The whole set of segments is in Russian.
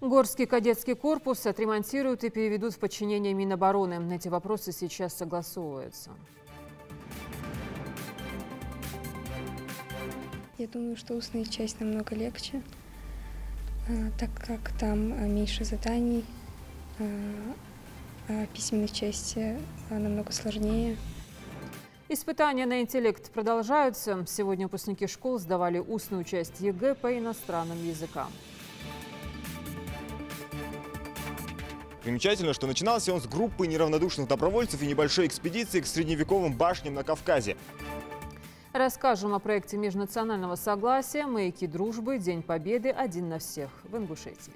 Горский кадетский корпус отремонтируют и переведут в подчинение Минобороны. Эти вопросы сейчас согласовываются. Я думаю, что устная часть намного легче, так как там меньше заданий, а письменной части намного сложнее. Испытания на интеллект продолжаются. Сегодня выпускники школ сдавали устную часть ЕГЭ по иностранным языкам. Примечательно, что начинался он с группы неравнодушных добровольцев и небольшой экспедиции к средневековым башням на Кавказе. Расскажем о проекте межнационального согласия «Маяки дружбы. День Победы. Один на всех» в Ингушетии.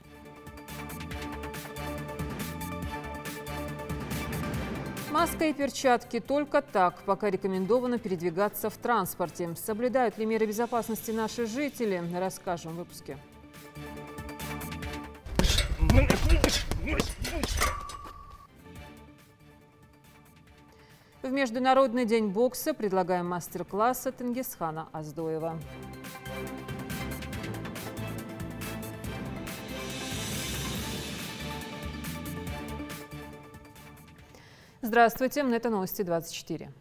Маска и перчатки только так, пока рекомендовано передвигаться в транспорте. Соблюдают ли меры безопасности наши жители? Расскажем в выпуске. В Международный день бокса предлагаем мастер-класс от Тенгисхана Аздоева. Здравствуйте, это новости 24.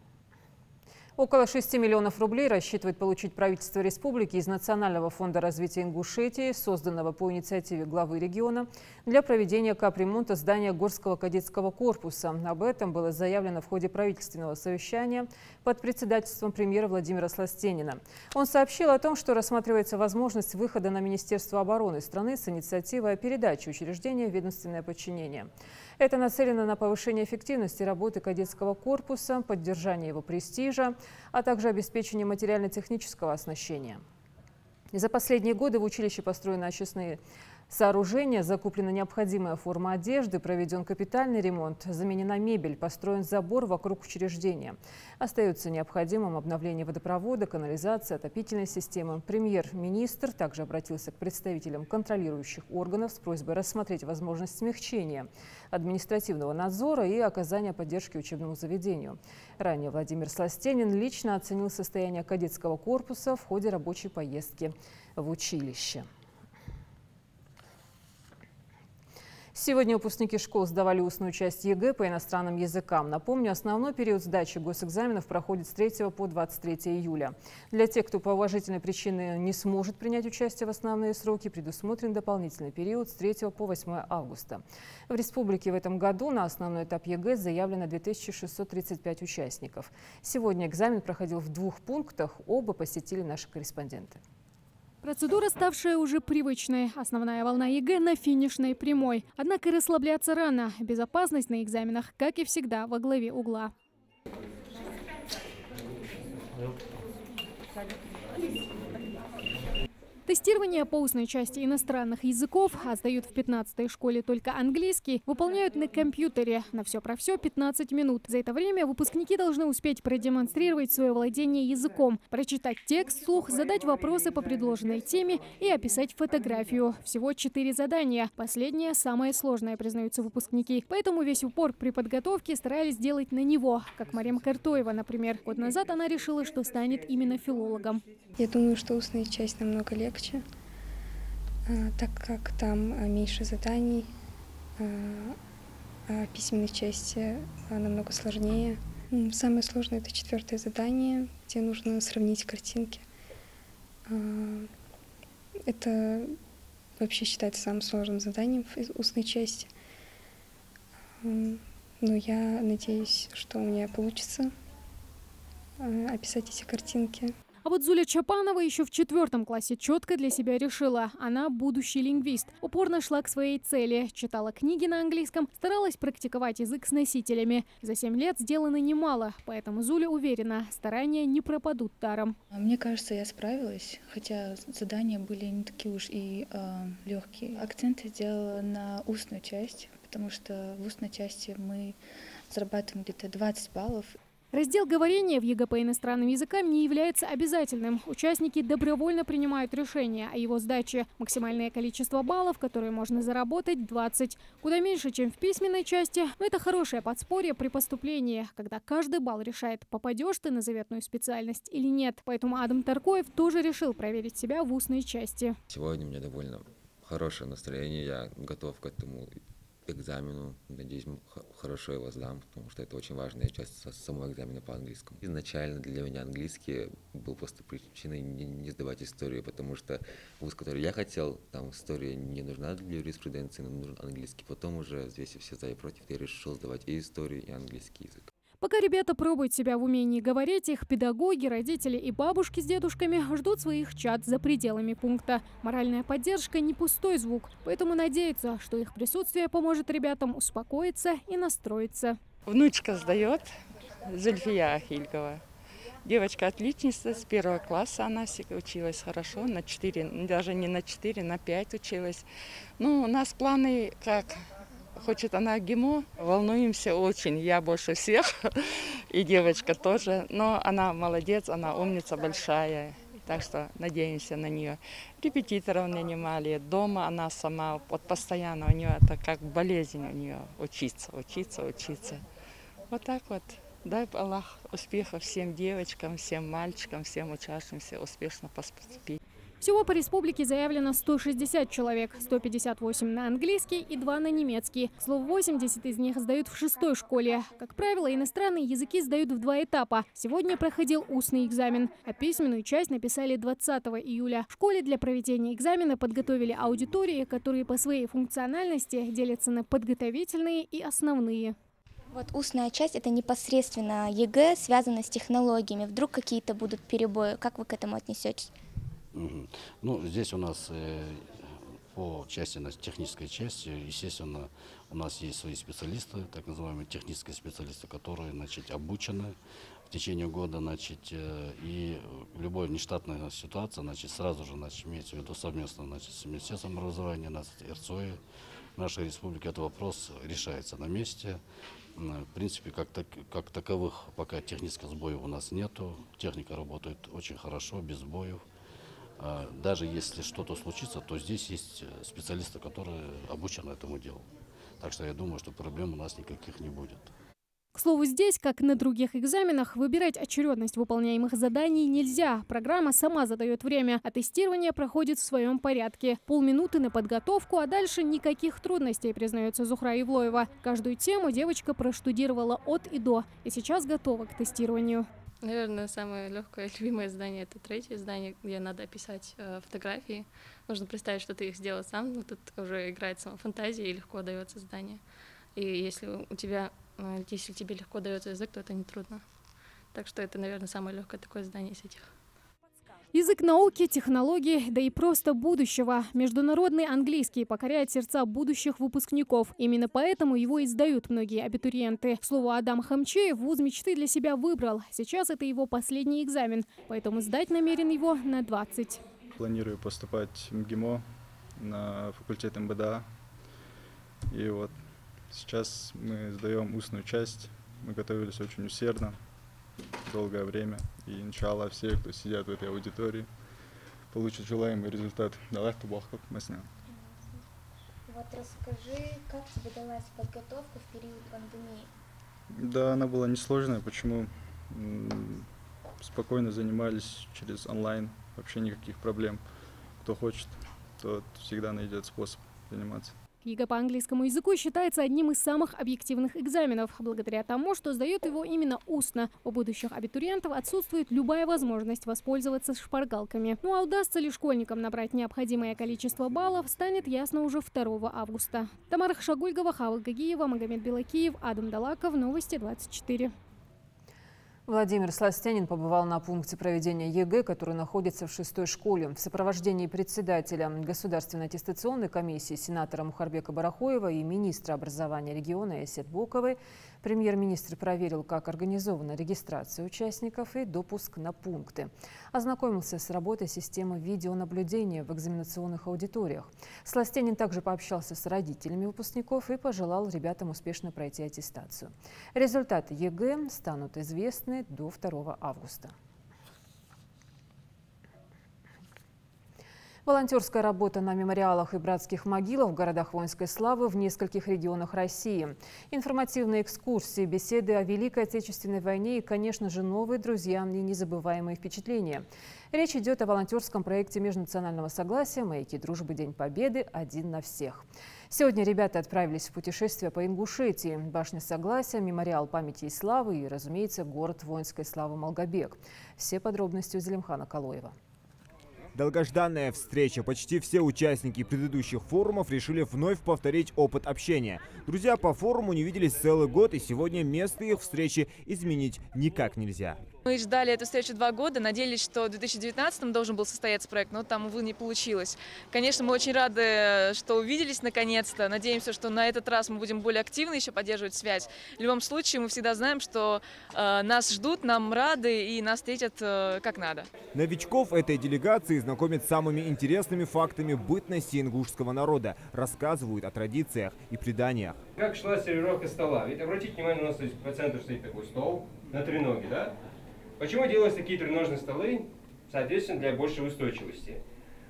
Около 6 миллионов рублей рассчитывает получить правительство республики из Национального фонда развития Ингушетии, созданного по инициативе главы региона, для проведения капремонта здания Горского кадетского корпуса. Об этом было заявлено в ходе правительственного совещания под председательством премьера Владимира Сластенина. Он сообщил о том, что рассматривается возможность выхода на Министерство обороны страны с инициативой о передаче учреждения в ведомственное подчинение. Это нацелено на повышение эффективности работы кадетского корпуса, поддержание его престижа, а также обеспечение материально-технического оснащения. За последние годы в училище построены очистные сооружения, закуплена необходимая форма одежды, проведен капитальный ремонт, заменена мебель, построен забор вокруг учреждения. Остается необходимым обновление водопровода, канализации, отопительной системы. Премьер-министр также обратился к представителям контролирующих органов с просьбой рассмотреть возможность смягчения административного надзора и оказания поддержки учебному заведению. Ранее Владимир Сластенин лично оценил состояние кадетского корпуса в ходе рабочей поездки в училище. Сегодня выпускники школ сдавали устную часть ЕГЭ по иностранным языкам. Напомню, основной период сдачи госэкзаменов проходит с 3 по 23 июля. Для тех, кто по уважительной причине не сможет принять участие в основные сроки, предусмотрен дополнительный период с 3 по 8 августа. В республике в этом году на основной этап ЕГЭ заявлено 2635 участников. Сегодня экзамен проходил в 2 пунктах, оба посетили наши корреспонденты. Процедура, ставшая уже привычной. Основная волна ЕГЭ на финишной прямой. Однако расслабляться рано. Безопасность на экзаменах, как и всегда, во главе угла. Тестирование по устной части иностранных языков, а сдают в 15-й школе только английский, выполняют на компьютере. На все про все 15 минут. За это время выпускники должны успеть продемонстрировать свое владение языком, прочитать текст вслух, задать вопросы по предложенной теме и описать фотографию. Всего 4 задания. Последнее самое сложное, признаются выпускники. Поэтому весь упор при подготовке старались сделать на него. Как Марем Картоева, например. Год назад она решила, что станет именно филологом. Я думаю, что устная часть намного легче, так как там меньше заданий, а письменной части намного сложнее. Самое сложное — это 4-е задание, где нужно сравнить картинки. Это вообще считается самым сложным заданием в устной части. Но я надеюсь, что у меня получится описать эти картинки. А вот Зуля Чапанова еще в 4 классе четко для себя решила. Она будущий лингвист. Упорно шла к своей цели. Читала книги на английском, старалась практиковать язык с носителями. За 7 лет сделано немало, поэтому Зуля уверена, старания не пропадут даром. Мне кажется, я справилась, хотя задания были не такие уж и легкие. Акцент я сделала на устную часть, потому что в устной части мы зарабатываем где-то 20 баллов. Раздел говорения в ЕГЭ по иностранным языкам не является обязательным. Участники добровольно принимают решение о его сдаче. Максимальное количество баллов, которые можно заработать, 20. Куда меньше, чем в письменной части. Но это хорошее подспорье при поступлении, когда каждый балл решает, попадешь ты на заветную специальность или нет. Поэтому Адам Таркоев тоже решил проверить себя в устной части. Сегодня у меня довольно хорошее настроение, я готов к этому экзамену. Надеюсь, хорошо его сдам, потому что это очень важная часть самого экзамена по английскому. Изначально для меня английский был просто причиной не сдавать историю, потому что вуз, который я хотел, там история не нужна для юриспруденции, но нужен английский. Потом уже взвесив все за и против, я решил сдавать и историю, и английский язык. Пока ребята пробуют себя в умении говорить, их педагоги, родители и бабушки с дедушками ждут своих чад за пределами пункта. Моральная поддержка не пустой звук, поэтому надеются, что их присутствие поможет ребятам успокоиться и настроиться. Внучка сдает, Зульфия Ахилькова. Девочка отличница, с 1 класса она училась хорошо, на 4, даже не на 4, на 5 училась. Ну, у нас планы как... Хочет она ГИМО, волнуемся очень, я больше всех, и девочка тоже. Но она молодец, она умница большая, так что надеемся на нее. Репетиторов нанимали, дома она сама, вот постоянно у нее это как болезнь у нее, учиться. Вот так вот. Дай Аллах успехов всем девочкам, всем мальчикам, всем учащимся успешно поступить. Всего по республике заявлено 160 человек, 158 на английский и 2 на немецкий. К слову, 80 из них сдают в 6-й школе. Как правило, иностранные языки сдают в 2 этапа. Сегодня проходил устный экзамен, а письменную часть написали 20 июля. В школе для проведения экзамена подготовили аудитории, которые по своей функциональности делятся на подготовительные и основные. Вот устная часть – это непосредственно ЕГЭ, связано с технологиями. Вдруг какие-то будут перебои. Как вы к этому отнесетесь? Ну, здесь у нас по части, технической части, естественно, у нас есть свои специалисты, так называемые технические специалисты, которые, значит, обучены в течение года, значит, и любая нештатная ситуация, значит, сразу же, значит, имеется в виду совместно, значит, с Министерством образования, РЦОИ нашей республики, этот вопрос решается на месте. В принципе, как таковых пока технических сбоев у нас нету, техника работает очень хорошо, без сбоев. Даже если что-то случится, то здесь есть специалисты, которые обучены этому делу. Так что я думаю, что проблем у нас никаких не будет. К слову, здесь, как на других экзаменах, выбирать очередность выполняемых заданий нельзя. Программа сама задает время, а тестирование проходит в своем порядке. Полминуты на подготовку, а дальше никаких трудностей, признается Зухра Ивлоева. Каждую тему девочка проштудировала от и до, и сейчас готова к тестированию. Наверное, самое легкое, любимое задание — это 3-е задание, где надо описать фотографии. Нужно представить, что ты их сделал сам, но тут уже играет сама фантазия, и легко дается задание. И если тебе легко дается язык, то это не трудно. Так что это, наверное, самое легкое такое задание из этих. Язык науки, технологий, да и просто будущего. Международный английский покоряет сердца будущих выпускников. Именно поэтому его и сдают многие абитуриенты. К слову, Адам Хамчеев вуз мечты для себя выбрал. Сейчас это его последний экзамен, поэтому сдать намерен его на 20. Планирую поступать в МГИМО на факультет МБДА. И вот сейчас мы сдаем устную часть. Мы готовились очень усердно, долгое время. И, иншаллах, все, кто сидят в этой аудитории, получат желаемый результат. Давай, тубахов, масня. Вот расскажи, как тебе далась подготовка в период пандемии? Да, она была несложная. Почему? Спокойно занимались через онлайн. Вообще никаких проблем. Кто хочет, тот всегда найдет способ заниматься. ЕГЭ по английскому языку считается одним из самых объективных экзаменов, благодаря тому, что сдают его именно устно. У будущих абитуриентов отсутствует любая возможность воспользоваться шпаргалками. Ну а удастся ли школьникам набрать необходимое количество баллов, станет ясно уже 2 августа. Тамара Хашагульгова, Хава Гагиева, Магомед Белакиев, Адам Далаков. Новости 24. Владимир Сластянин побывал на пункте проведения ЕГЭ, который находится в 6-й школе. В сопровождении председателя Государственной аттестационной комиссии сенатора Мухарбека Барахоева и министра образования региона Эсет Боковой премьер-министр проверил, как организована регистрация участников и допуск на пункты. Ознакомился с работой системы видеонаблюдения в экзаменационных аудиториях. Сластянин также пообщался с родителями выпускников и пожелал ребятам успешно пройти аттестацию. Результаты ЕГЭ станут известны до 2 августа. Волонтерская работа на мемориалах и братских могилах в городах воинской славы в нескольких регионах России. Информативные экскурсии, беседы о Великой Отечественной войне и, конечно же, новые друзья и незабываемые впечатления. Речь идет о волонтерском проекте межнационального согласия «Маяки дружбы. День Победы. Один на всех». Сегодня ребята отправились в путешествие по Ингушетии, башня Согласия, мемориал памяти и славы и, разумеется, город воинской славы Малгобек. Все подробности у Зелимхана Калоева. Долгожданная встреча. Почти все участники предыдущих форумов решили вновь повторить опыт общения. Друзья по форуму не виделись целый год, и сегодня место их встречи изменить никак нельзя. Мы ждали эту встречу 2 года, надеялись, что в 2019 должен был состояться проект, но там, увы, не получилось. Конечно, мы очень рады, что увиделись наконец-то. Надеемся, что на этот раз мы будем более активно еще поддерживать связь. В любом случае, мы всегда знаем, что нас ждут, нам рады и нас встретят как надо. Новичков этой делегации знакомят с самыми интересными фактами бытности ингушского народа, рассказывают о традициях и преданиях. Как шла сервировка стола? Ведь обратите внимание, у нас по центру стоит такой стол на треноге, да? Почему делались такие треножные столы? Соответственно, для большей устойчивости.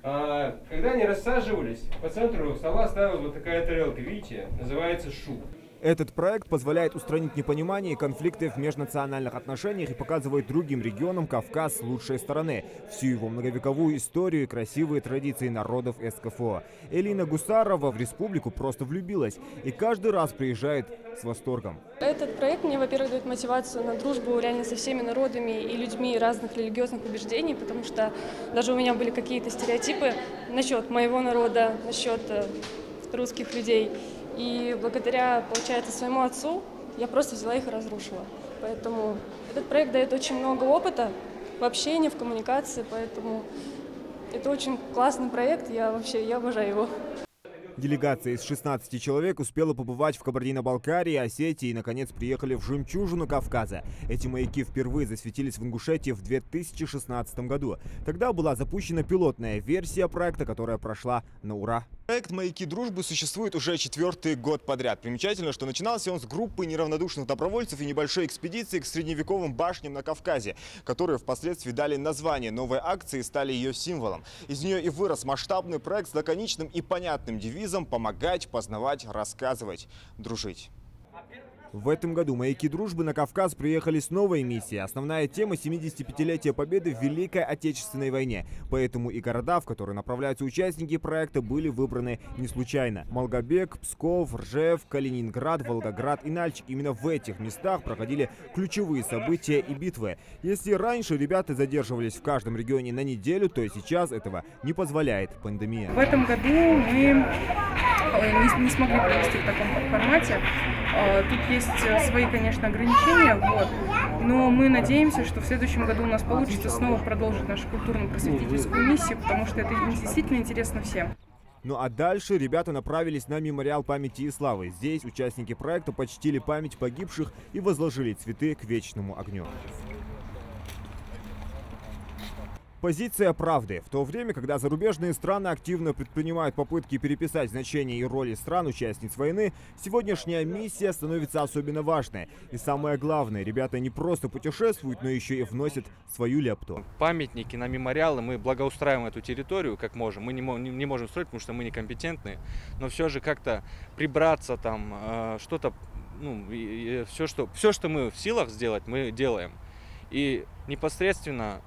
Когда они рассаживались, по центру стола ставилась вот такая тарелка, видите, называется шу. Этот проект позволяет устранить непонимание и конфликты в межнациональных отношениях и показывает другим регионам Кавказ с лучшей стороны, всю его многовековую историю и красивые традиции народов СКФО. Элина Гусарова в республику просто влюбилась и каждый раз приезжает с восторгом. Этот проект мне, во-первых, дает мотивацию на дружбу реально со всеми народами и людьми разных религиозных убеждений, потому что даже у меня были какие-то стереотипы насчет моего народа, насчет русских людей. И благодаря, получается, своему отцу я просто взяла их и разрушила. Поэтому этот проект дает очень много опыта в общении, в коммуникации, поэтому это очень классный проект, я обожаю его. Делегация из 16 человек успела побывать в Кабардино-Балкарии, Осетии и, наконец, приехали в жемчужину Кавказа. Эти маяки впервые засветились в Ингушетии в 2016 году. Тогда была запущена пилотная версия проекта, которая прошла на ура. Проект «Маяки дружбы» существует уже 4-й год подряд. Примечательно, что начинался он с группы неравнодушных добровольцев и небольшой экспедиции к средневековым башням на Кавказе, которые впоследствии дали название новой акции и стали ее символом. Из нее и вырос масштабный проект с лаконичным и понятным девизом «Помогать, познавать, рассказывать, дружить». В этом году «Маяки дружбы» на Кавказ приехали с новой миссией. Основная тема – 75-летия Победы в Великой Отечественной войне. Поэтому и города, в которые направляются участники проекта, были выбраны не случайно. Малгобек, Псков, Ржев, Калининград, Волгоград и Нальчик. Именно в этих местах проходили ключевые события и битвы. Если раньше ребята задерживались в каждом регионе на неделю, то сейчас этого не позволяет пандемия. В этом году мы не смогли провести в таком формате. Тут есть свои, конечно, ограничения, но мы надеемся, что в следующем году у нас получится снова продолжить нашу культурно-просветительскую миссию, потому что это действительно интересно всем. Ну а дальше ребята направились на мемориал памяти и славы. Здесь участники проекта почтили память погибших и возложили цветы к вечному огню. Позиция правды. В то время, когда зарубежные страны активно предпринимают попытки переписать значение и роли стран-участниц войны, сегодняшняя миссия становится особенно важной. И самое главное, ребята не просто путешествуют, но еще и вносят свою лепту. Памятники на мемориалы, мы благоустраиваем эту территорию как можем. Мы не можем строить, потому что мы некомпетентны, но все же как-то прибраться там, что-то, все, что мы в силах сделать, мы делаем. И непосредственно,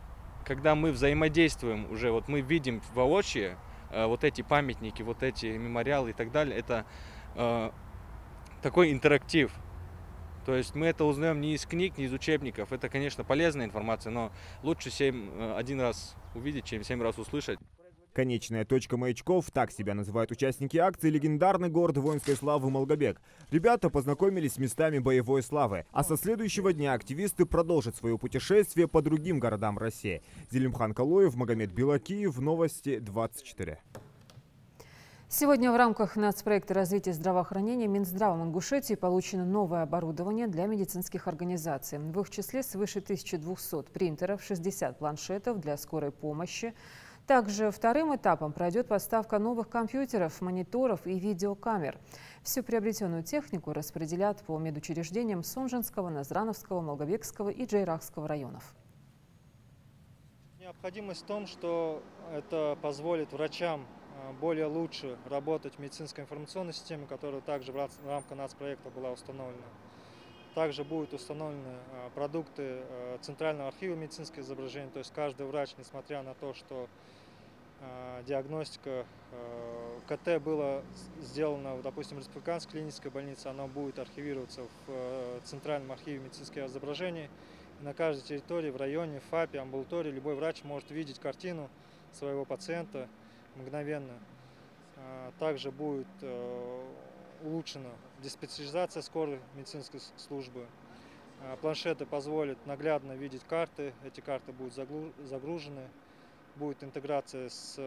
когда мы взаимодействуем уже, мы видим воочию вот эти памятники, вот эти мемориалы и так далее, это такой интерактив. То есть мы это узнаем не из книг, не из учебников. Это, конечно, полезная информация, но лучше один раз увидеть, чем 7 раз услышать. Конечная точка маячков, так себя называют участники акции, легендарный город воинской славы Малгобек. Ребята познакомились с местами боевой славы, а со следующего дня активисты продолжат свое путешествие по другим городам России. Зелимхан Калоев, Магомед Билакиев, Новости 24. Сегодня в рамках нацпроекта развития здравоохранения Минздравом Ингушетии получено новое оборудование для медицинских организаций. В их числе свыше 1200 принтеров, 60 планшетов для скорой помощи. Также вторым этапом пройдет поставка новых компьютеров, мониторов и видеокамер. Всю приобретенную технику распределят по медучреждениям Сунжинского, Назрановского, Малгобекского и Джейрахского районов. Необходимость в том, что это позволит врачам более лучше работать в медицинской информационной системе, которая также в рамках нацпроекта была установлена. Также будут установлены продукты Центрального архива медицинских изображений, то есть каждый врач, несмотря на то, что диагностика КТ была сделана, допустим, в республиканской клинической больнице, она будет архивироваться в Центральном архиве медицинских изображений. На каждой территории, в районе, в ФАПе, амбулатории, любой врач может видеть картину своего пациента мгновенно. Также будет улучшена диспетчеризация скорой медицинской службы. Планшеты позволят наглядно видеть карты, эти карты будут загружены. Будет интеграция с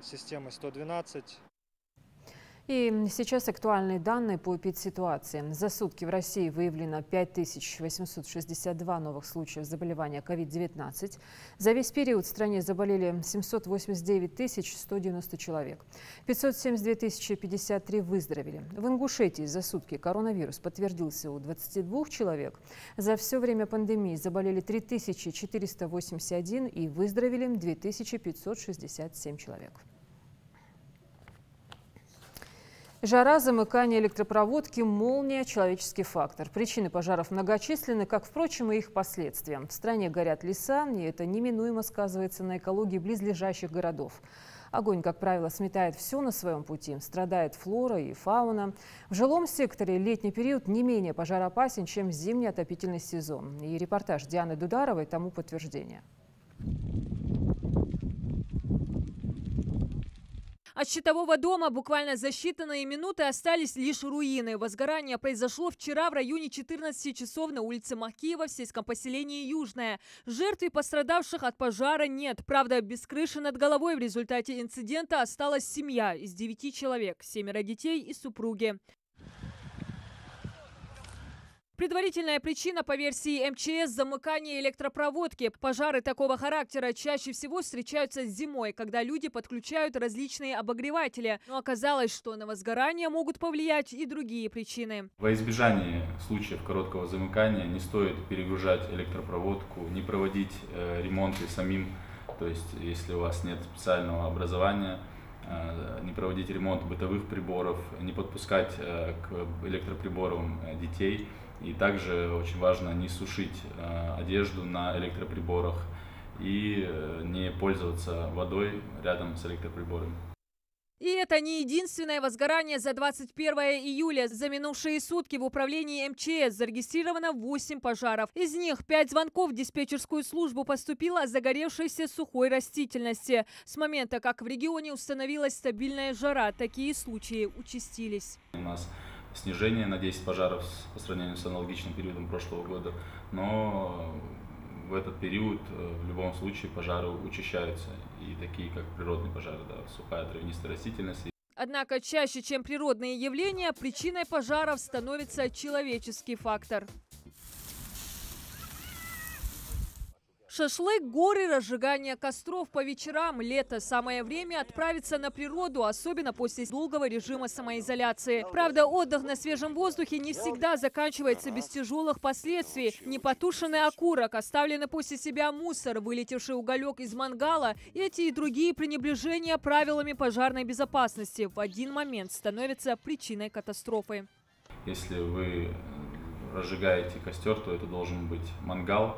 системой 112. И сейчас актуальные данные по эпидситуации. За сутки в России выявлено 5862 новых случаев заболевания COVID-19. За весь период в стране заболели 789 190 человек. 572 053 выздоровели. В Ингушетии за сутки коронавирус подтвердился у 22 человек. За все время пандемии заболели 3481 и выздоровели 2567 человек. Жара, замыкание электропроводки, молния – человеческий фактор. Причины пожаров многочисленны, как, впрочем, и их последствия. В стране горят леса, и это неминуемо сказывается на экологии близлежащих городов. Огонь, как правило, сметает все на своем пути. Страдает флора и фауна. В жилом секторе летний период не менее пожароопасен, чем зимний отопительный сезон. И репортаж Дианы Дударовой тому подтверждение. От щитового дома буквально за считанные минуты остались лишь руины. Возгорание произошло вчера в районе 14 часов на улице Макиева в сельском поселении Южное. Жертв и пострадавших от пожара нет. Правда, без крыши над головой в результате инцидента осталась семья из 9 человек, 7 детей и супруги. Предварительная причина, по версии МЧС, замыкание электропроводки. Пожары такого характера чаще всего встречаются зимой, когда люди подключают различные обогреватели. Но оказалось, что на возгорание могут повлиять и другие причины. Во избежание случаев короткого замыкания не стоит перегружать электропроводку, не проводить ремонты самим. То есть, если у вас нет специального образования, не проводить ремонт бытовых приборов, не подпускать к электроприборам детей. И также очень важно не сушить одежду на электроприборах и не пользоваться водой рядом с электроприборами. И это не единственное возгорание за 21 июля. За минувшие сутки в управлении МЧС зарегистрировано 8 пожаров. Из них 5 звонков в диспетчерскую службу поступило о загоревшейся сухой растительности. С момента, как в регионе установилась стабильная жара, такие случаи участились. У нас снижение на 10 пожаров по сравнению с аналогичным периодом прошлого года, но в этот период в любом случае пожары учащаются, и такие как природные пожары, сухая травянистая растительность. Однако чаще, чем природные явления, причиной пожаров становится человеческий фактор. Шашлык, горы, разжигание костров по вечерам. Лето – самое время отправиться на природу, особенно после долгого режима самоизоляции. Правда, отдых на свежем воздухе не всегда заканчивается без тяжелых последствий. Непотушенный окурок, оставленный после себя мусор, вылетевший уголек из мангала, эти и другие пренебрежения правилами пожарной безопасности в один момент становятся причиной катастрофы. Если вы разжигаете костер, то это должен быть мангал.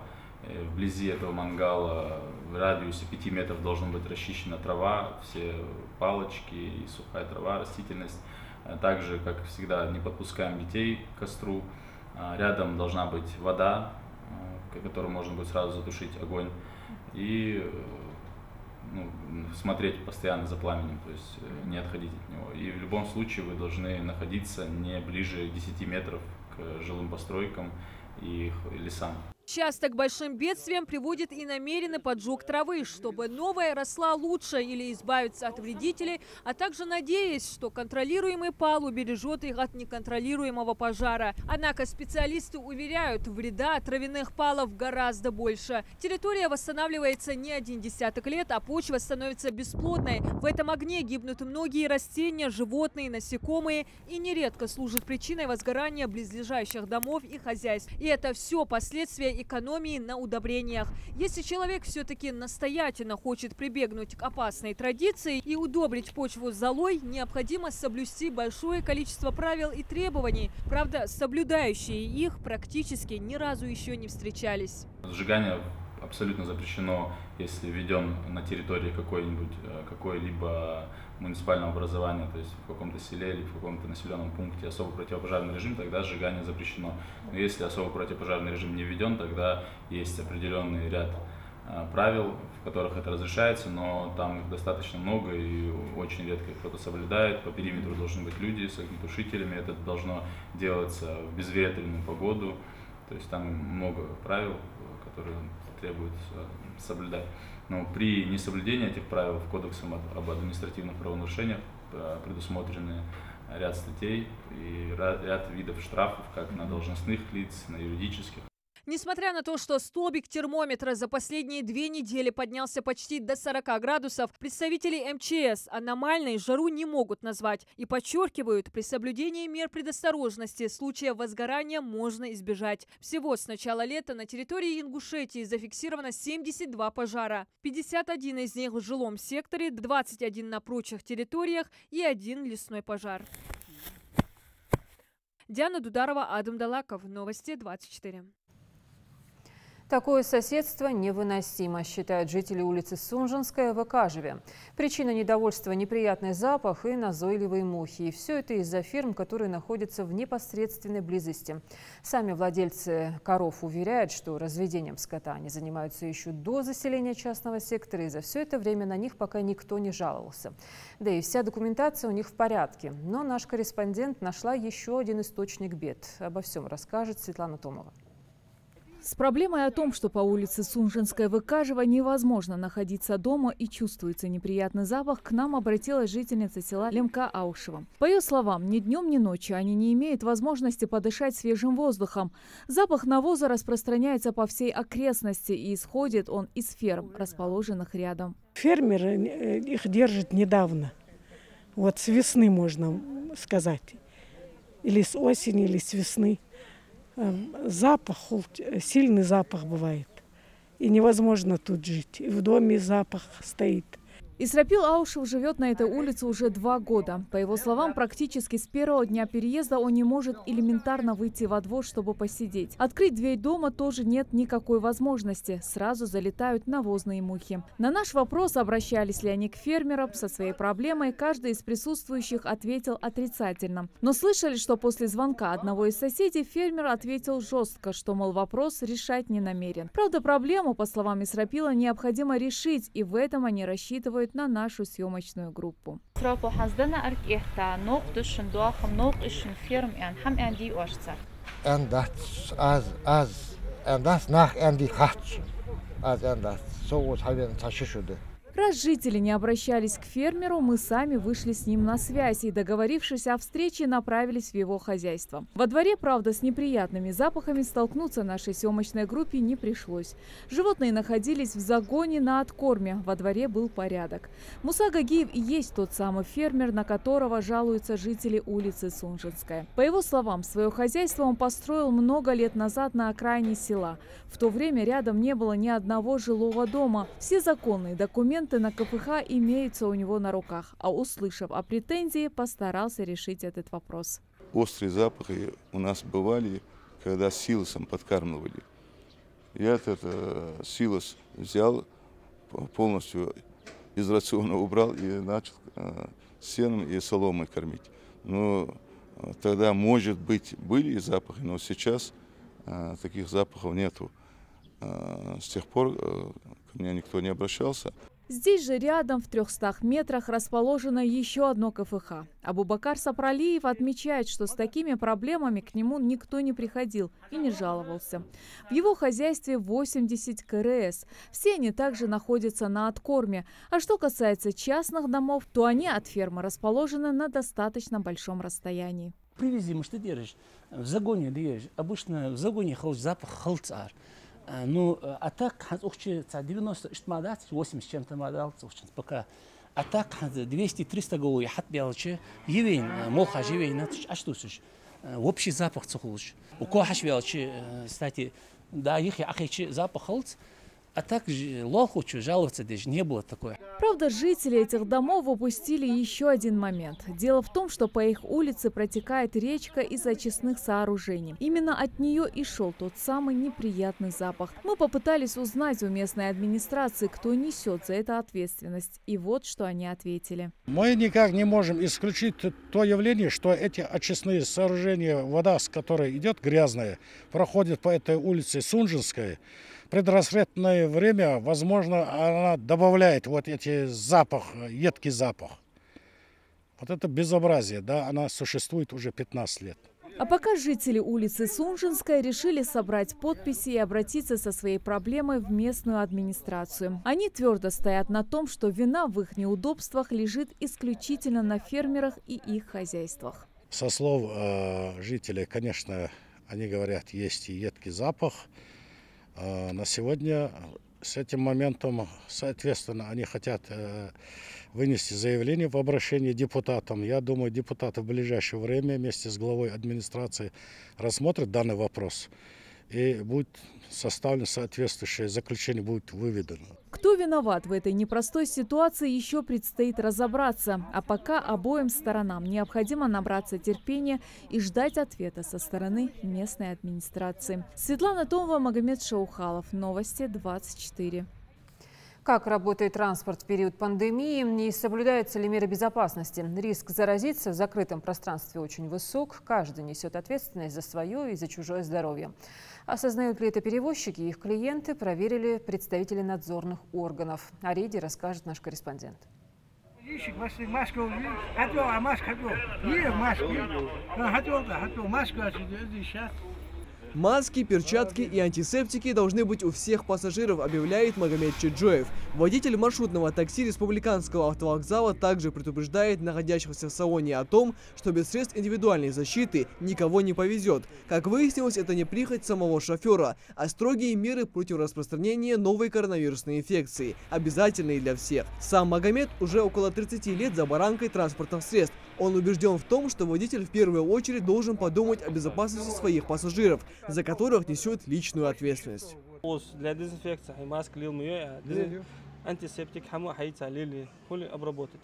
Вблизи этого мангала в радиусе 5 метров должна быть расчищена трава, все палочки и сухая трава, растительность. Также, как всегда, не подпускаем детей к костру. Рядом должна быть вода, которую можно будет сразу затушить огонь. И смотреть постоянно за пламенем, то есть не отходить от него. И в любом случае вы должны находиться не ближе 10 метров к жилым постройкам и лесам. Часто к большим бедствиям приводит и намеренный поджог травы, чтобы новая росла лучше или избавиться от вредителей, а также надеясь, что контролируемый пал убережет их от неконтролируемого пожара. Однако специалисты уверяют, вреда от травяных палов гораздо больше. Территория восстанавливается не 10 лет, а почва становится бесплодной. В этом огне гибнут многие растения, животные, насекомые и нередко служит причиной возгорания близлежащих домов и хозяйств. И это все последствия экономии на удобрениях. Если человек все-таки настоятельно хочет прибегнуть к опасной традиции и удобрить почву золой, необходимо соблюсти большое количество правил и требований. Правда, соблюдающие их практически ни разу еще не встречались. Сжигание абсолютно запрещено, если введен на территории какой-либо муниципального образования, то есть в каком-то селе или в каком-то населенном пункте особо противопожарный режим, тогда сжигание запрещено. Но если особо противопожарный режим не введен, тогда есть определенный ряд правил, в которых это разрешается, но там их достаточно много и очень редко кто-то соблюдает. По периметру должны быть люди с огнетушителями, это должно делаться в безветренную погоду, то есть там много правил, которые требует соблюдать. Но при несоблюдении этих правил в Кодексе об административных правонарушениях предусмотрены ряд статей и ряд видов штрафов как на должностных лиц, на юридических. Несмотря на то, что столбик термометра за последние 2 недели поднялся почти до 40 градусов, представители МЧС аномальной жару не могут назвать и подчеркивают, при соблюдении мер предосторожности случаев возгорания можно избежать. Всего с начала лета на территории Ингушетии зафиксировано 72 пожара. 51 из них в жилом секторе, 21 на прочих территориях и 1 лесной пожар. Диана Дударова, Адам Далаков. Новости 24. Такое соседство невыносимо, считают жители улицы Сунжинская в Экажеве. Причина недовольства – неприятный запах и назойливые мухи. И все это из-за ферм, которые находятся в непосредственной близости. Сами владельцы коров уверяют, что разведением скота они занимаются еще до заселения частного сектора, и за все это время на них пока никто не жаловался. Да и вся документация у них в порядке. Но наш корреспондент нашла еще один источник бед. Обо всем расскажет Светлана Томова. С проблемой о том, что по улице Сунжинская в Экажево невозможно находиться дома и чувствуется неприятный запах, к нам обратилась жительница села Лемка Аушева. По ее словам, ни днем, ни ночью они не имеют возможности подышать свежим воздухом. Запах навоза распространяется по всей окрестности, и исходит он из ферм, расположенных рядом. Фермеры их держат недавно. Вот с весны, можно сказать. Или с осени, или с весны. Запах, сильный запах бывает. И невозможно тут жить. И в доме запах стоит. Исрапил Аушев живет на этой улице уже 2 года. По его словам, практически с первого дня переезда он не может элементарно выйти во двор, чтобы посидеть. Открыть дверь дома тоже нет никакой возможности. Сразу залетают навозные мухи. На наш вопрос, обращались ли они к фермерам со своей проблемой, каждый из присутствующих ответил отрицательно. Но слышали, что после звонка одного из соседей фермер ответил жестко, что, мол, вопрос решать не намерен. Правда, проблему, по словам Исрапила, необходимо решить, и в этом они рассчитывают на нашу съемочную группу. Раз жители не обращались к фермеру, мы сами вышли с ним на связь и, договорившись о встрече, направились в его хозяйство. Во дворе, правда, с неприятными запахами столкнуться нашей съемочной группе не пришлось. Животные находились в загоне на откорме, во дворе был порядок. Муса Гагиев и есть тот самый фермер, на которого жалуются жители улицы Сунжинская. По его словам, свое хозяйство он построил много лет назад на окраине села. В то время рядом не было ни одного жилого дома. Все законные документы на КПХ имеются у него на руках, а услышав о претензии, постарался решить этот вопрос. Острые запахи у нас бывали, когда силосом подкармливали. Я этот силос взял, полностью из рациона убрал и начал сеном и соломой кормить. Но тогда, может быть, были запахи, но сейчас таких запахов нету. С тех пор ко мне никто не обращался. Здесь же рядом, в 300 метрах, расположено еще одно КФХ. Абубакар Сапралиев отмечает, что с такими проблемами к нему никто не приходил и не жаловался. В его хозяйстве 80 КРС. Все они также находятся на откорме. А что касается частных домов, то они от фермы расположены на достаточно большом расстоянии. Привези, что держишь? В загоне держишь. Обычно в загоне запах халцар. Ну, а так, 90 80 чем-то модал, пока. А так, 200-300 голов, хат белче, евейн, молха евейн, а что слышишь? Общий запах цухлуч. У кого белче, кстати, Да, их запах холц. А так лохучу жаловаться даже не было такое. Правда, жители этих домов упустили еще один момент. Дело в том, что по их улице протекает речка из очистных сооружений. Именно от нее и шел тот самый неприятный запах. Мы попытались узнать у местной администрации, кто несет за это ответственность. И вот что они ответили. Мы никак не можем исключить то явление, что эти очистные сооружения, вода, с которой идет грязная, проходит по этой улице Сунжинской. Предрассветное время, возможно, она добавляет вот эти запах, едкий запах. Вот это безобразие, да, она существует уже 15 лет. А пока жители улицы Сунжинская решили собрать подписи и обратиться со своей проблемой в местную администрацию. Они твердо стоят на том, что вина в их неудобствах лежит исключительно на фермерах и их хозяйствах. Со слов жителей, конечно, они говорят, есть и едкий запах. На сегодня с этим моментом, соответственно, они хотят вынести заявление в обращении депутатам. Я думаю, депутаты в ближайшее время вместе с главой администрации рассмотрят данный вопрос. И будет составлено соответствующее заключение, будет выведено. Кто виноват в этой непростой ситуации, еще предстоит разобраться. А пока обоим сторонам необходимо набраться терпения и ждать ответа со стороны местной администрации. Светлана Томова, Магомед Шаухалов. Новости 24. Как работает транспорт в период пандемии и соблюдаются ли меры безопасности? Риск заразиться в закрытом пространстве очень высок. Каждый несет ответственность за свое и за чужое здоровье. Осознают ли это перевозчики и их клиенты, проверили представители надзорных органов. О рейде расскажет наш корреспондент. Маски, перчатки и антисептики должны быть у всех пассажиров, объявляет Магомед Чеджоев. Водитель маршрутного такси Республиканского автовокзала также предупреждает находящихся в салоне о том, что без средств индивидуальной защиты никого не повезет. Как выяснилось, это не прихоть самого шофера, а строгие меры против распространения новой коронавирусной инфекции, обязательные для всех. Сам Магомед уже около 30 лет за баранкой транспортных средств. Он убежден в том, что водитель в первую очередь должен подумать о безопасности своих пассажиров, за которых несет личную ответственность. Для дезинфекции маски антисептик обработать.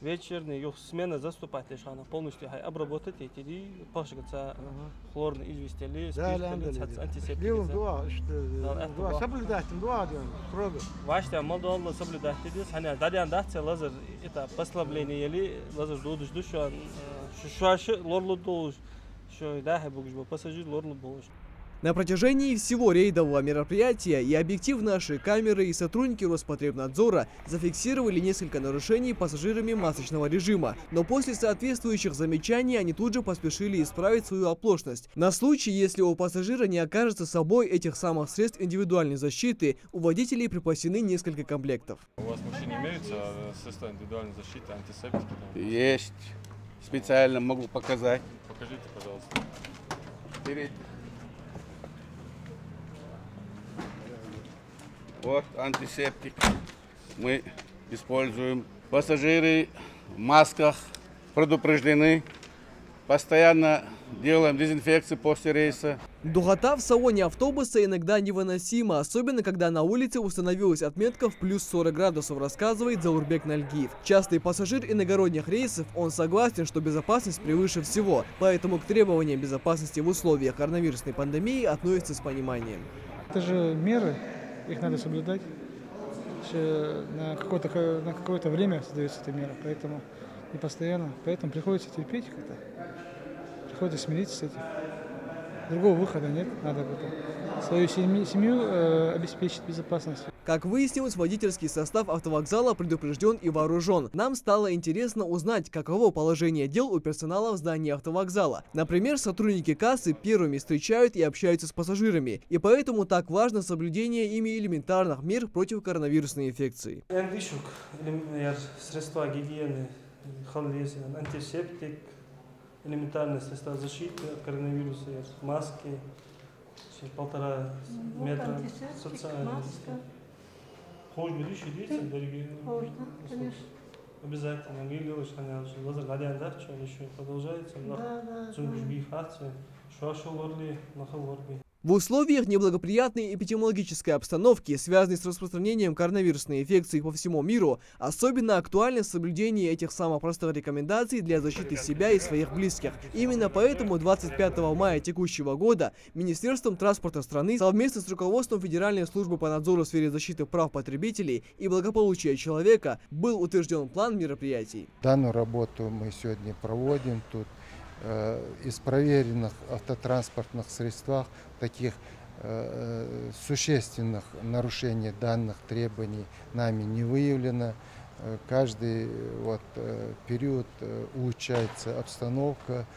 Вечерний смена заступать, она полностью обработать и пошагаться хлорно известили, антисептик. Соблюдать, важно молодо соблюдать. Они дадят лазер это послабление или лазер душ душа, что лорлу душ, что да, пассажир лорлу душ. На протяжении всего рейдового мероприятия и объектив нашей камеры, и сотрудники Роспотребнадзора зафиксировали несколько нарушений пассажирами масочного режима. Но после соответствующих замечаний они тут же поспешили исправить свою оплошность. На случай, если у пассажира не окажется с собой этих самых средств индивидуальной защиты, у водителей припасены несколько комплектов. У вас в машине имеются средства индивидуальной защиты, антисептики? Есть. Специально могу показать. Покажите, пожалуйста. Вот антисептик мы используем. Пассажиры в масках предупреждены. Постоянно делаем дезинфекцию после рейса. Духота в салоне автобуса иногда невыносима, особенно когда на улице установилась отметка в плюс 40 градусов, рассказывает Заурбек Нальгиев. Частый пассажир иногородних рейсов, он согласен, что безопасность превыше всего, поэтому к требованиям безопасности в условиях коронавирусной пандемии относится с пониманием. Это же меры. Их надо соблюдать. На какое-то время создается эта мера, поэтому не постоянно. Поэтому приходится терпеть как-то. Приходится смириться с этим. Другого выхода нет. Надо свою семью обеспечить безопасностью. Как выяснилось, водительский состав автовокзала предупрежден и вооружен. Нам стало интересно узнать, каково положение дел у персонала в здании автовокзала. Например, сотрудники кассы первыми встречают и общаются с пассажирами. И поэтому так важно соблюдение ими элементарных мер против коронавирусной инфекции. Средства гигиены, антисептик, элементарные средства защиты от коронавируса, маски, 1,5 метра, социальные. Можно конечно. Обязательно. Лазер гадянда, что еще продолжается. В условиях неблагоприятной эпидемиологической обстановки, связанной с распространением коронавирусной инфекции по всему миру, особенно актуально соблюдение этих самых простых рекомендаций для защиты себя и своих близких. Именно поэтому 25 мая текущего года Министерством транспорта страны совместно с руководством Федеральной службы по надзору в сфере защиты прав потребителей и благополучия человека был утвержден план мероприятий. Данную работу мы сегодня проводим тут. Из проверенных автотранспортных средствах таких существенных нарушений данных требований нами не выявлено. Каждый период улучшается обстановка.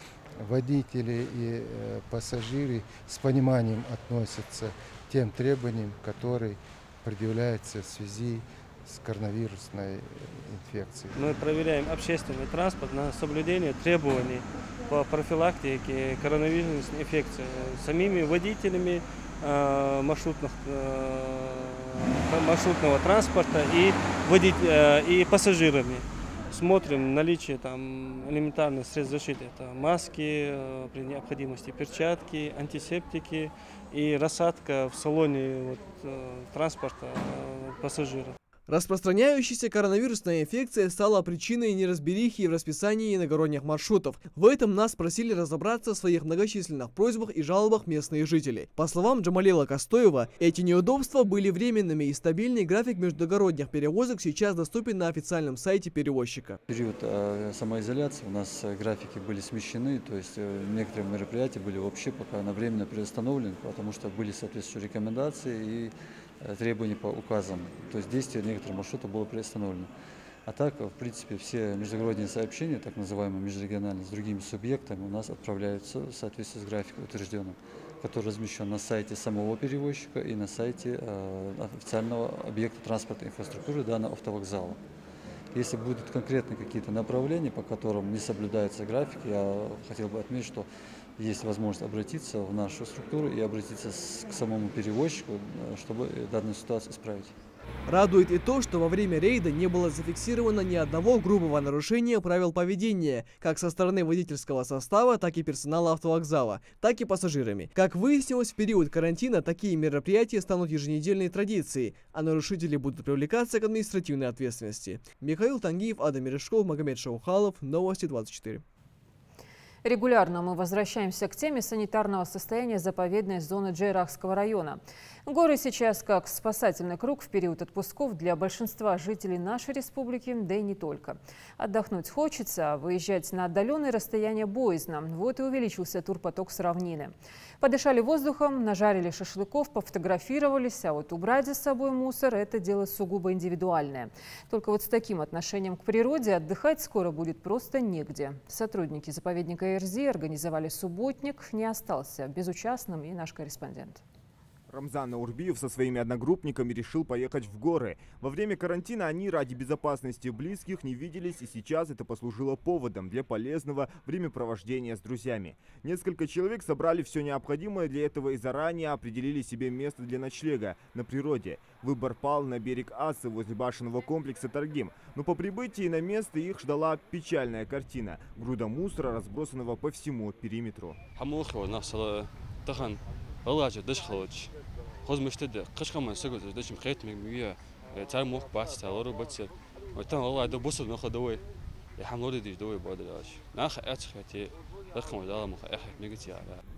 Водители и пассажиры с пониманием относятся к тем требованиям, которые предъявляются в связи с коронавирусной инфекцией. Мы проверяем общественный транспорт на соблюдение требований по профилактике коронавирусной инфекции самими водителями маршрутного транспорта и пассажирами. Смотрим наличие элементарных средств защиты. Это маски, при необходимости перчатки, антисептики и рассадка в салоне транспорта пассажиров. Распространяющаяся коронавирусная инфекция стала причиной неразберихи в расписании иногородних маршрутов. В этом нас просили разобраться в своих многочисленных просьбах и жалобах местные жители. По словам Джамалила Костоева, эти неудобства были временными, и стабильный график междугородних перевозок сейчас доступен на официальном сайте перевозчика. В период самоизоляции у нас графики были смещены, то есть некоторые мероприятия были вообще пока временно приостановлены, потому что были соответствующие рекомендации и требования по указам. То есть действие некоторых маршрутов было приостановлено. А так, в принципе, все междугородние сообщения, так называемые межрегиональные, с другими субъектами у нас отправляются в соответствии с графиком утвержденным, который размещен на сайте самого перевозчика и на сайте официального объекта транспортной инфраструктуры данного автовокзала. Если будут конкретные какие-то направления, по которым не соблюдается график, я хотел бы отметить, что есть возможность обратиться в нашу структуру и обратиться к самому перевозчику, чтобы данную ситуацию исправить. Радует и то, что во время рейда не было зафиксировано ни одного грубого нарушения правил поведения, как со стороны водительского состава, так и персонала автовокзала, так и пассажирами. Как выяснилось, в период карантина такие мероприятия станут еженедельной традицией, а нарушители будут привлекаться к административной ответственности. Михаил Тангиев, Адам Мережков, Магомед Шаухалов, Новости 24. Регулярно мы возвращаемся к теме санитарного состояния заповедной зоны Джейрахского района. Горы сейчас как спасательный круг в период отпусков для большинства жителей нашей республики, да и не только. Отдохнуть хочется, а выезжать на отдаленные расстояния боязно. Вот и увеличился турпоток с равнины. Подышали воздухом, нажарили шашлыков, пофотографировались, а вот убрать за собой мусор – это дело сугубо индивидуальное. Только вот с таким отношением к природе отдыхать скоро будет просто негде. Сотрудники заповедника Эрзи организовали субботник, не остался безучастным и наш корреспондент. Рамзан Наурбиев со своими одногруппниками решил поехать в горы. Во время карантина они ради безопасности близких не виделись, и сейчас это послужило поводом для полезного времяпровождения с друзьями. Несколько человек собрали все необходимое для этого и заранее определили себе место для ночлега на природе. Выбор пал на берег Асы возле башенного комплекса Таргим. Но по прибытии на место их ждала печальная картина. Груда мусора, разбросанного по всему периметру. Хозмыштеде кышкаман сөгөз дэчим хэтмэг мия цар мох бац цалору бацэ отан алла да босо нохо довой я хамлоды диш довой бодаш нах ачхати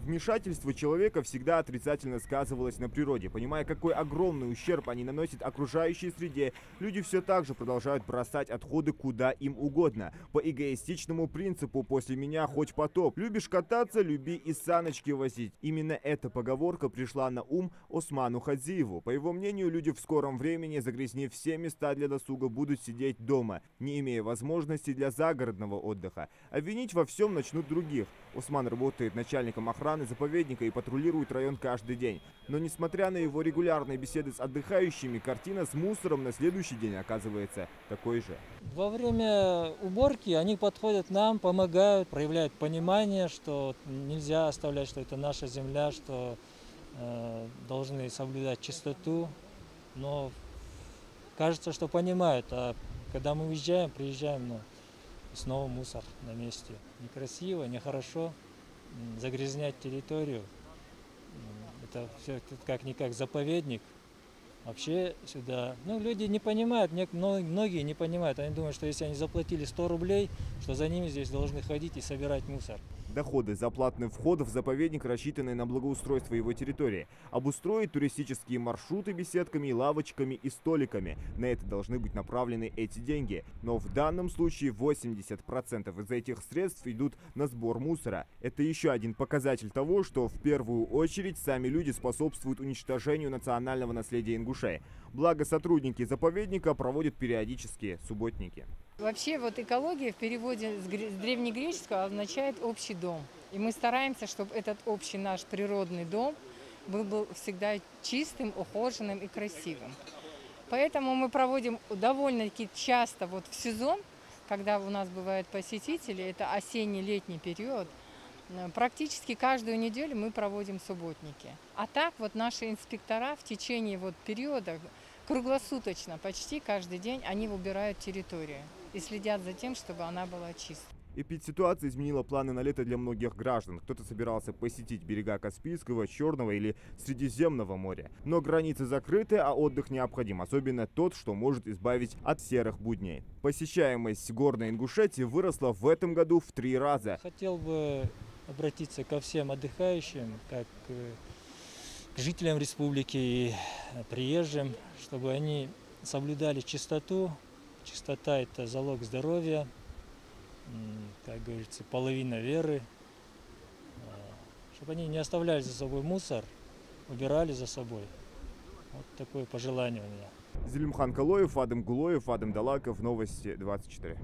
Вмешательство человека всегда отрицательно сказывалось на природе. Понимая, какой огромный ущерб они наносят окружающей среде, люди все так же продолжают бросать отходы куда им угодно. По эгоистичному принципу «после меня хоть потоп». Любишь кататься, люби и саночки возить. Именно эта поговорка пришла на ум Осману Хадзиеву. По его мнению, люди в скором времени, загрязнив все места для досуга, будут сидеть дома, не имея возможности для загородного отдыха. А винить во всем начнут других. Осман работает начальником охраны заповедника и патрулирует район каждый день. Но несмотря на его регулярные беседы с отдыхающими, картина с мусором на следующий день оказывается такой же. Во время уборки они подходят к нам, помогают, проявляют понимание, что нельзя оставлять, что это наша земля, что должны соблюдать чистоту. Но кажется, что понимают, а когда мы уезжаем, приезжаем, снова мусор на месте. Некрасиво, нехорошо загрязнять территорию. это все как-никак заповедник. Вообще сюда, люди не понимают, многие не понимают, они думают, что если они заплатили 100 рублей, что за ними здесь должны ходить и собирать мусор. Доходы за платный вход в заповедник рассчитаны на благоустройство его территории. Обустроить туристические маршруты беседками, лавочками и столиками. На это должны быть направлены эти деньги. Но в данном случае 80% из этих средств идут на сбор мусора. Это еще один показатель того, что в первую очередь сами люди способствуют уничтожению национального наследия Ингушетии. Благо сотрудники заповедника проводят периодические субботники. Вообще экология в переводе с древнегреческого означает общий дом. И мы стараемся, чтобы этот общий наш природный дом был всегда чистым, ухоженным и красивым. Поэтому мы проводим довольно-таки часто в сезон, когда у нас бывают посетители, это осенне-летний период, практически каждую неделю мы проводим субботники. А так наши инспектора в течение периода круглосуточно, почти каждый день они убирают территорию и следят за тем, чтобы она была чистой. Эпидситуация изменила планы на лето для многих граждан. Кто-то собирался посетить берега Каспийского, Черного или Средиземного моря. Но границы закрыты, а отдых необходим, особенно тот, что может избавить от серых будней. Посещаемость горной Ингушетии выросла в этом году в 3 раза. Хотел бы обратиться ко всем отдыхающим, как к жителям республики и приезжим, чтобы они соблюдали чистоту. Чистота – это залог здоровья, как говорится, половина веры. Чтобы они не оставляли за собой мусор, убирали за собой. Вот такое пожелание у меня. Зелимхан Калоев, Адам Гулоев, Адам Далаков, Новости 24.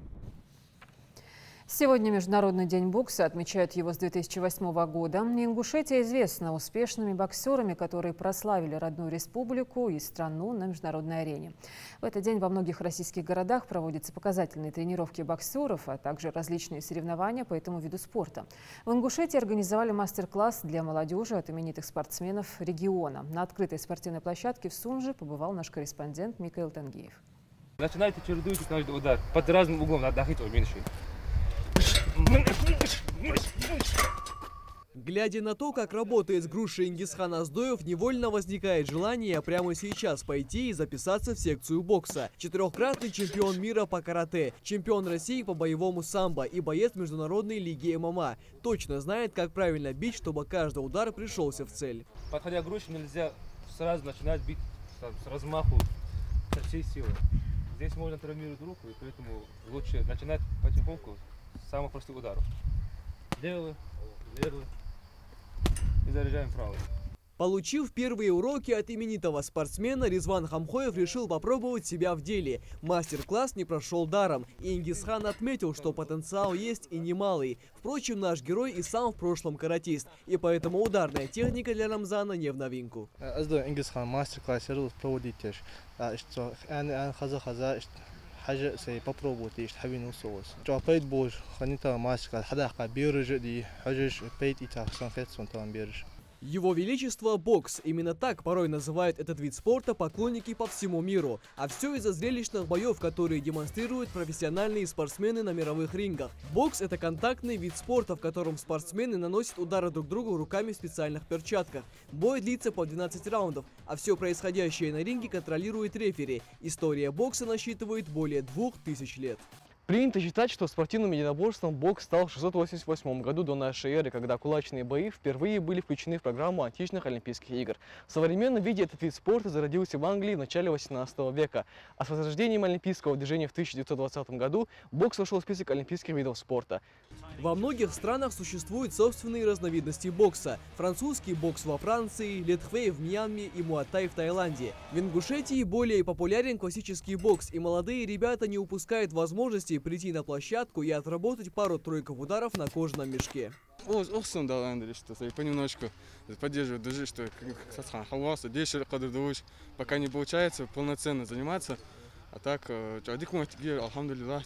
Сегодня Международный день бокса, отмечают его с 2008 года. Ингушетия известна успешными боксерами, которые прославили родную республику и страну на международной арене. В этот день во многих российских городах проводятся показательные тренировки боксеров, а также различные соревнования по этому виду спорта. В Ингушетии организовали мастер-класс для молодежи от именитых спортсменов региона. На открытой спортивной площадке в Сунже побывал наш корреспондент Микаил Тангиев. Начинайте чередуйте каждый удар под разным углом, отдохните меньше. Глядя на то, как работает с грушей Ингисхан Оздоев, невольно возникает желание прямо сейчас пойти и записаться в секцию бокса. 4-кратный чемпион мира по карате, чемпион России по боевому самбо и боец международной лиги ММА. Точно знает, как правильно бить, чтобы каждый удар пришелся в цель. Подходя к груше, нельзя сразу начинать бить с размаху, со всей силы. Здесь можно травмировать руку, и поэтому лучше начинать потихоньку с самых простых ударов. Левый, левый. И заряжаем правый. Получив первые уроки от именитого спортсмена, Резван Хамхоев решил попробовать себя в деле. Мастер-класс не прошел даром, и Ингисхан отметил, что потенциал есть и немалый. Впрочем, наш герой и сам в прошлом каратист, и поэтому ударная техника для Рамзана не в новинку. Ингисхан мастер-класс проводить. حاجة سيبروبوت إيش حبين وصوص. جو بيت بوش خنيتا ماسك حداقة بيرج دي حجج بيت إتاخسان فيتسون تام بيرج. Его Величество бокс. Именно так порой называют этот вид спорта поклонники по всему миру. А все из-за зрелищных боев, которые демонстрируют профессиональные спортсмены на мировых рингах. Бокс – это контактный вид спорта, в котором спортсмены наносят удары друг другу руками в специальных перчатках. Бой длится по 12 раундов, а все происходящее на ринге контролирует рефери. История бокса насчитывает более 2000 лет. Принято считать, что спортивным единоборством бокс стал в 688 году до нашей эры, когда кулачные бои впервые были включены в программу античных Олимпийских игр. В современном виде этот вид спорта зародился в Англии в начале 18 века, а с возрождением олимпийского движения в 1920 году бокс вошел в список олимпийских видов спорта. Во многих странах существуют собственные разновидности бокса. Французский бокс во Франции, летхвей в Мьянме и муай-тай в Таиланде. В Ингушетии более популярен классический бокс, и молодые ребята не упускают возможности прийти на площадку и отработать пару-тройку ударов на кожаном мешке. Понемножку поддерживать души, что пока не получается полноценно заниматься, а так алхамдулиллах,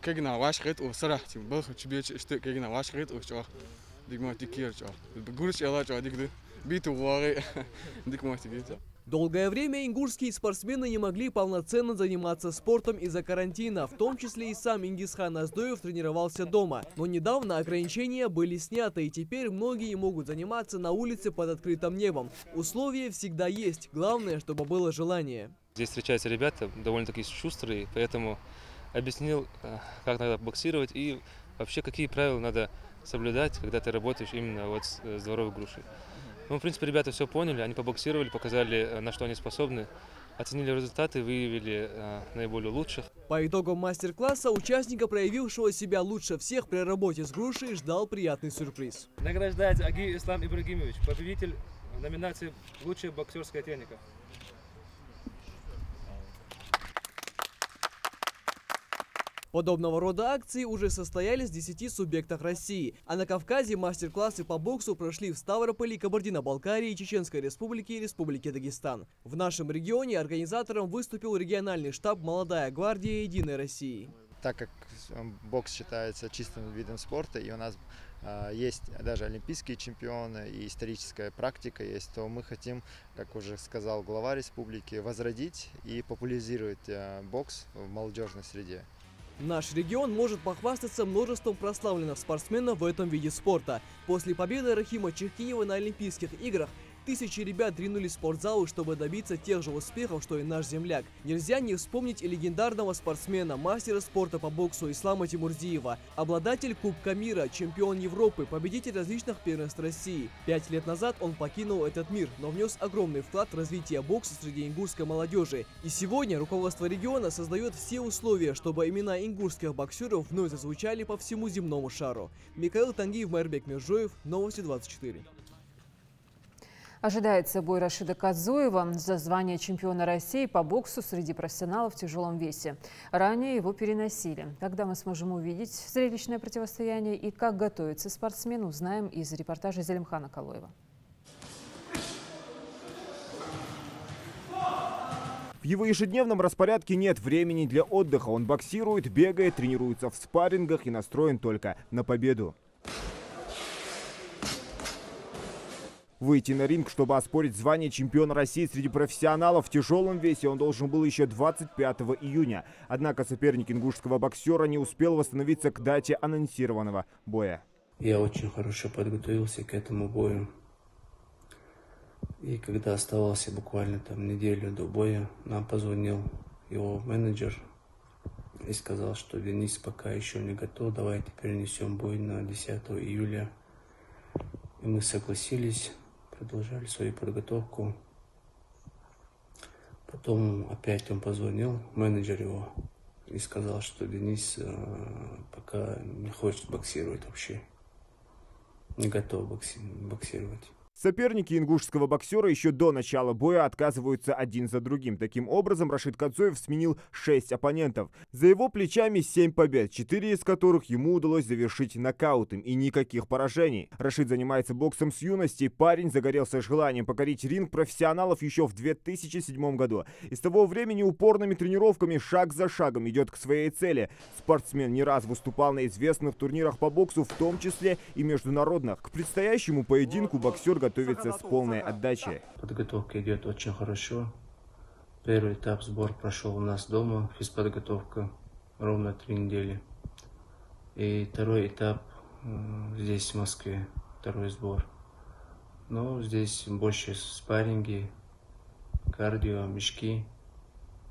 كيجنا واش خيط وصراحة بلخ تبيت اشتاق كيجنا واش خيط وشوا ديك ما تكير شوا بقولش يلا شوا ديك ده Долгое время ингушские спортсмены не могли полноценно заниматься спортом из-за карантина. В том числе и сам Ингисхан Аздоев тренировался дома. Но недавно ограничения были сняты, и теперь многие могут заниматься на улице под открытым небом. Условия всегда есть. Главное, чтобы было желание. Здесь встречаются ребята довольно-таки шустрые, поэтому объяснил, как надо боксировать и вообще какие правила надо соблюдать, когда ты работаешь именно вот с дворовой грушей. Ну, в принципе, ребята все поняли, они побоксировали, показали, на что они способны, оценили результаты, выявили наиболее лучших. По итогам мастер-класса участника, проявившего себя лучше всех при работе с грушей, ждал приятный сюрприз. Награждается Аги Ислам Ибрагимович, победитель номинации «Лучшая боксерская техника». Подобного рода акции уже состоялись в 10 субъектах России, а на Кавказе мастер-классы по боксу прошли в Ставрополе, Кабардино-Балкарии, Чеченской Республике и Республике Дагестан. В нашем регионе организатором выступил региональный штаб «Молодая гвардия Единой России». Так как бокс считается чистым видом спорта, и у нас есть даже олимпийские чемпионы и историческая практика есть, то мы хотим, как уже сказал глава республики, возродить и популяризировать бокс в молодежной среде. Наш регион может похвастаться множеством прославленных спортсменов в этом виде спорта. После победы Рахима Чехкиева на Олимпийских играх тысячи ребят ринулись в спортзалы, чтобы добиться тех же успехов, что и наш земляк. Нельзя не вспомнить и легендарного спортсмена, мастера спорта по боксу Ислама Тимурзиева, обладатель Кубка мира, чемпион Европы, победитель различных первенств России. 5 лет назад он покинул этот мир, но внес огромный вклад в развитие бокса среди ингушской молодежи. И сегодня руководство региона создает все условия, чтобы имена ингушских боксеров вновь зазвучали по всему земному шару. Михаил Тангиев, Майрбек Межоев, Новости 24. Ожидается бой Рашида Кадзоева за звание чемпиона России по боксу среди профессионалов в тяжелом весе. Ранее его переносили. Когда мы сможем увидеть зрелищное противостояние и как готовится спортсмен, узнаем из репортажа Зелимхана Калоева. В его ежедневном распорядке нет времени для отдыха. Он боксирует, бегает, тренируется в спаррингах и настроен только на победу. Выйти на ринг, чтобы оспорить звание чемпиона России среди профессионалов в тяжелом весе, он должен был еще 25 июня. Однако соперник ингушского боксера не успел восстановиться к дате анонсированного боя. Я очень хорошо подготовился к этому бою. И когда оставался буквально неделю до боя, нам позвонил его менеджер и сказал, что Денис пока еще не готов, давайте перенесем бой на 10 июля. И мы согласились. Продолжали свою подготовку. Потом опять он позвонил, менеджер его, и сказал, что Денис пока не хочет боксировать вообще. Не готов боксировать. Соперники ингушского боксера еще до начала боя отказываются один за другим. Таким образом, Рашид Кадзоев сменил 6 оппонентов. За его плечами 7 побед, 4 из которых ему удалось завершить нокаутом и никаких поражений. Рашид занимается боксом с юности. Парень загорелся желанием покорить ринг профессионалов еще в 2007 году. И с того времени упорными тренировками шаг за шагом идет к своей цели. Спортсмен не раз выступал на известных турнирах по боксу, в том числе и международных. К предстоящему поединку боксер готовится с полной отдачей. Подготовка идет очень хорошо. Первый этап сбор прошел у нас дома, физподготовка, ровно 3 недели. И второй этап здесь, в Москве, второй сбор. Но здесь больше спарринги, кардио, мешки.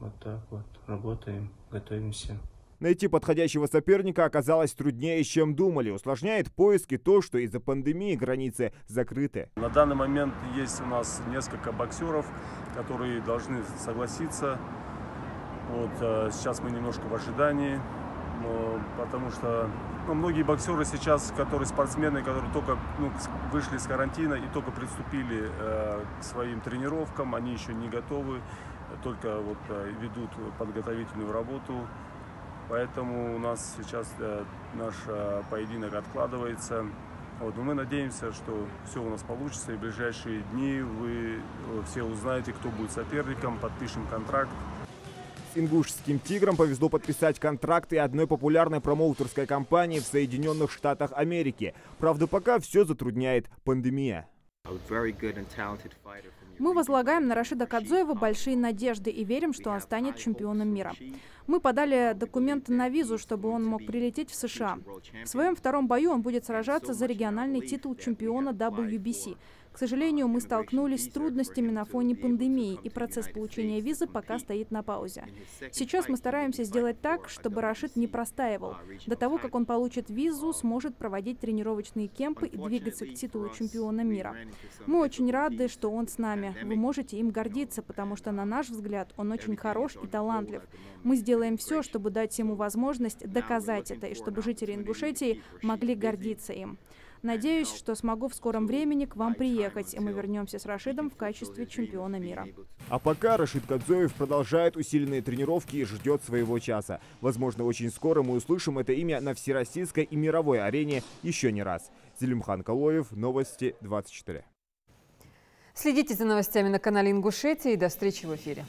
Вот так вот работаем, готовимся. Найти подходящего соперника оказалось труднее, чем думали. Усложняет поиски то, что из-за пандемии границы закрыты. На данный момент есть у нас несколько боксеров, которые должны согласиться. Вот сейчас мы немножко в ожидании, потому что многие боксеры сейчас, которые спортсмены, которые только вышли с карантина и только приступили к своим тренировкам, они еще не готовы, только ведут подготовительную работу. Поэтому у нас сейчас наш поединок откладывается. Но мы надеемся, что все у нас получится. И в ближайшие дни вы все узнаете, кто будет соперником, подпишем контракт. С ингушским «Тигром» повезло подписать контракты одной популярной промоутерской компании в Соединенных Штатах Америки. Правда, пока все затрудняет пандемия. Мы возлагаем на Рашида Кадзоева большие надежды и верим, что он станет чемпионом мира. Мы подали документы на визу, чтобы он мог прилететь в США. В своем втором бою он будет сражаться за региональный титул чемпиона WBC. К сожалению, мы столкнулись с трудностями на фоне пандемии, и процесс получения визы пока стоит на паузе. Сейчас мы стараемся сделать так, чтобы Рашид не простаивал. До того, как он получит визу, сможет проводить тренировочные кемпы и двигаться к титулу чемпиона мира. Мы очень рады, что он с нами. Вы можете им гордиться, потому что, на наш взгляд, он очень хорош и талантлив. Мы сделаем все, чтобы дать ему возможность доказать это, и чтобы жители Ингушетии могли гордиться им. Надеюсь, что смогу в скором времени к вам приехать, и мы вернемся с Рашидом в качестве чемпиона мира. А пока Рашид Кадзоев продолжает усиленные тренировки и ждет своего часа. Возможно, очень скоро мы услышим это имя на всероссийской и мировой арене еще не раз. Зелимхан Калоев, Новости 24. Следите за новостями на канале Ингушетии и до встречи в эфире.